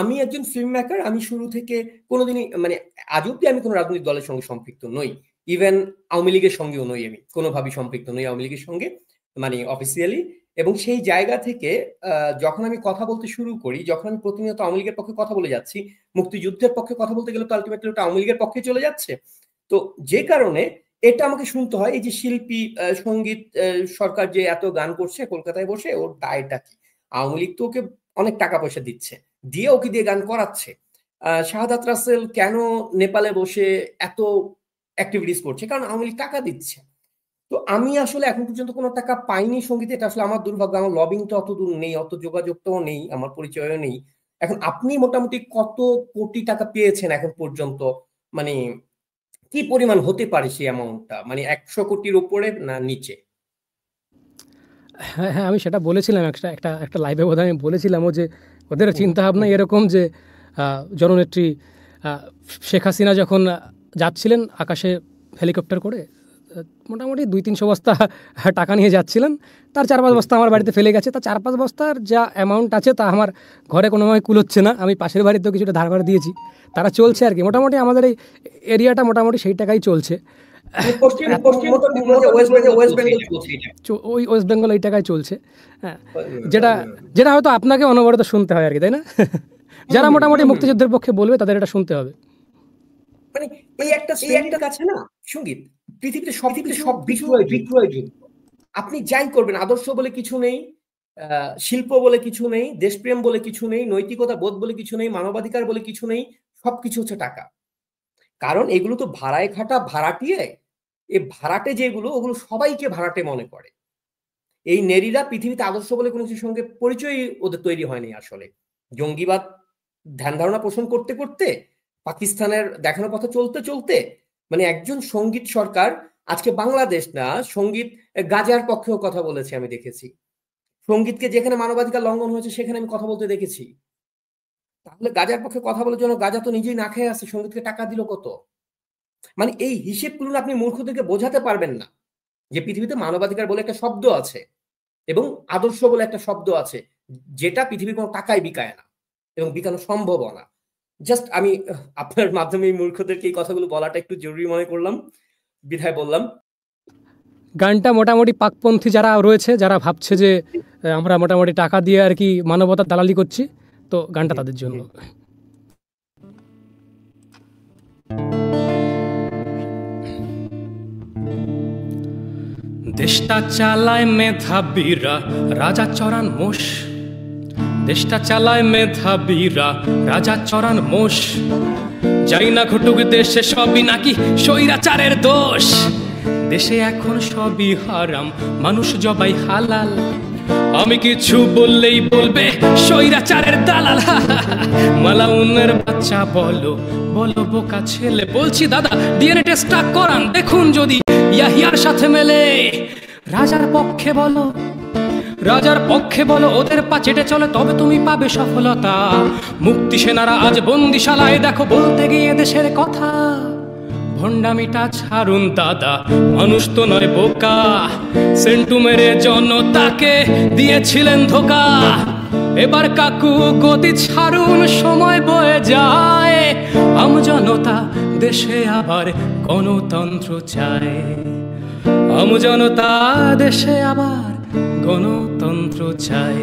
আমি একজন film maker. আমি শুরু থেকে কোনোদিনই মানে আজ অব্দি আমি কোনো রাজনৈতিক দলের সঙ্গে সম্পৃক্ত নই। ইভেন আওয়ামী লীগের সঙ্গেও নই, আমি কোনোভাবেই সম্পৃক্ত নই আওয়ামী লীগের সঙ্গে, মানে অফিসিয়ালি। এবং সেই জায়গা থেকে যখন আমি কথা বলতে শুরু করি, যখন আমি প্রতিনিয়ত আওয়ামী লীগের পক্ষে কথা বলে যাচ্ছি, মুক্তিযুদ্ধের পক্ষে কথা বলতে গেলে তো আলটিমেটলি ওটা আওয়ামী লীগের পক্ষে চলে যাচ্ছে। তো যে কারণে এটা আমাকে শুনতে হয়, এই যে শিল্পী, সঙ্গীত, সরকার যে এত গান করছে কলকাতায় বসে, ওর দায়টা কি? আওয়ামী লীগ তো ওকে অনেক টাকা পয়সা দিচ্ছে, দিয়ে ওকে দিয়ে গান করাচ্ছে। শাহাদাত রাসেল কেন নেপালে বসে এত অ্যাক্টিভিটিস করছে? কারণ আওয়ামী লীগ টাকা দিচ্ছে। তো আমি আসলে এখন পর্যন্ত কোনো টাকা পাইনি সঙ্গীতে, এটা আসলে আমার দুর্ভাগ্য। আমার লবিং তো অত দূর নেই, অত যোগাযোগটাও নেই, আমার পরিচয়ও নেই। এখন আপনি মোটামুটি কত কোটি টাকা পেয়েছেন এখন পর্যন্ত? মানে কি পরিমাণ হতে পারে সেই অ্যামাউন্টটা? মানে 100 কোটির উপরে না নিচে? হ্যাঁ, হ্যাঁ, আমি সেটা বলেছিলাম একটা একটা একটা লাইভে বোধহয় আমি বলেছিলামও যে ওদের হুম, চিন্তাভাবনা হুম। এরকম যে জননেত্রী শেখ হাসিনা যখন যাচ্ছিলেন আকাশে হেলিকপ্টার করে, মোটামুটি ২-৩০০ বস্তা টাকা নিয়ে যাচ্ছিলেন। তার ৪-৫ হুম, বস্তা আমার হুম। বাড়িতে ফেলে গেছে। তা ৪-৫ বস্তার যা অ্যামাউন্ট আছে তা আমার ঘরে কোনোভাবে কুলোচ্ছে না। আমি পাশের বাড়িতেও কিছুটা ধার করে দিয়েছি। তারা চলছে আর কি। মোটামুটি আমাদের এই এরিয়াটা মোটামুটি সেই টাকাই চলছে। মানে তো পশ্চিম, মোটামুটি বলা যায় ওয়েস্ট বেঙ্গল চলছে এটা। ওই ওয়েস্ট বেঙ্গল এই টাকায় চলছে। হ্যাঁ, যেটা হুম, যেটা হয়তো আপনাকে অনবরত শুনতে হয় আর কি, তাই না? হুম, যারা হুম, মোটামুটি হুম। মুক্তিযুদ্ধের পক্ষে বলবে তাদের এটা শুনতে হবে। মানে এই মানে একটা এই শ্রেণীর একটা কাছে না পৃথিবীতে পৃথিবীতে সবকিছু সবকিছু বিক্রয়যোগ্য। বিক্রয়যোগ্য। আপনি যাই করবেন, আদর্শ বলে কিছু নেই, শিল্প বলে কিছু নেই, দেশপ্রেম বলে কিছু নেই, নৈতিকতা বোধ বলে কিছু নেই, মানবাধিকার বলে কিছু নেই। সবকিছু হচ্ছে টাকা। কারণ এগুলো তো ভাড়ায় খাটা ভাড়াটিয়ে। এই ভাড়াটে যেগুলো, ওগুলো সবাইকে ভাড়াটে মনে করে। এই নেরীরা পৃথিবীতে আদর্শ বলে কোনো কিছুর সঙ্গে পরিচয় ওদের তৈরি হয়নি আসলে। জঙ্গিবাদ ধ্যান ধারণা পোষণ করতে করতে, পাকিস্তানের দেখানোর পথে চলতে চলতে, মানে একজন সঙ্গীত সরকার আজকে বাংলাদেশ না, সঙ্গীত গাজার পক্ষেও কথা বলেছে আমি দেখেছি। সঙ্গীতকে যেখানে মানবাধিকার লঙ্ঘন হয়েছে সেখানে আমি কথা বলতে দেখেছি। তাহলে গাজার পক্ষে কথা বলার জন্য গাজা তো নিজেই না খেয়ে আছে, সঙ্গীতকে টাকা দিল কত? মানে এই হিসেবগুলো আপনি মূর্খদেরকে বোঝাতে পারবেন না যে পৃথিবীতে মানবাধিকার বলে একটা শব্দ আছে এবং আদর্শ বলে একটা শব্দ আছে, যেটা পৃথিবীর কোনো টাকায় বিকায় না এবং বিকানো সম্ভব না। জাস্ট আমি আপনার মাধ্যমে এই মূর্খদেরকে এই কথাগুলো বলাটা একটু জরুরি মনে করলাম, বিধায় বললাম। গানটা মোটামুটি পাকপন্থী যারা রয়েছে, যারা ভাবছে যে আমরা মোটামুটি টাকা দিয়ে আর কি মানবতার দালালি করছি, তো গানটা হুম, তাদের জন্য। হুম। দেশটা চালায় মেধাবীরা, রাজা চড়ান মোষ। দেশটা চালায় মেধাবীরা, রাজা চড়ান মোষ। যাই না ঘটুক দেশে সবই নাকি স্বৈরাচারের দোষ। দেশে এখন সবই হারাম, মানুষ জবাই হালাল। আমি কিছু বললেই বলবে স্বৈরাচারের দালাল। মালাউনের বাচ্চা বলো, বলো বোকা ছেলে। বলছি দাদা ডিএনএ টেস্টটা করান, দেখুন যদি ইয়াহিয়ার সাথে মেলে। রাজার পক্ষে বলো, রাজার পক্ষে বলো, ওদের পা চেটে চলে তবে তুমি পাবে সফলতা। মুক্তি সেনারা আজ বন্দিশালায়, দেখো বলতে গিয়ে দেশের কথা। ভণ্ডামিটা ছাড়ুন দাদা, মানুষ তো নয় বোকা। সেন্টু মেরে জনতাকে দিয়েছিলেন ধোকা। এবার কাকু গদি ছাড়ুন, সময় বয়ে যায়। আমজনতা দেশে আবার গণতন্ত্র চায়। আমজনতা দেশে আবার গণতন্ত্র চায়।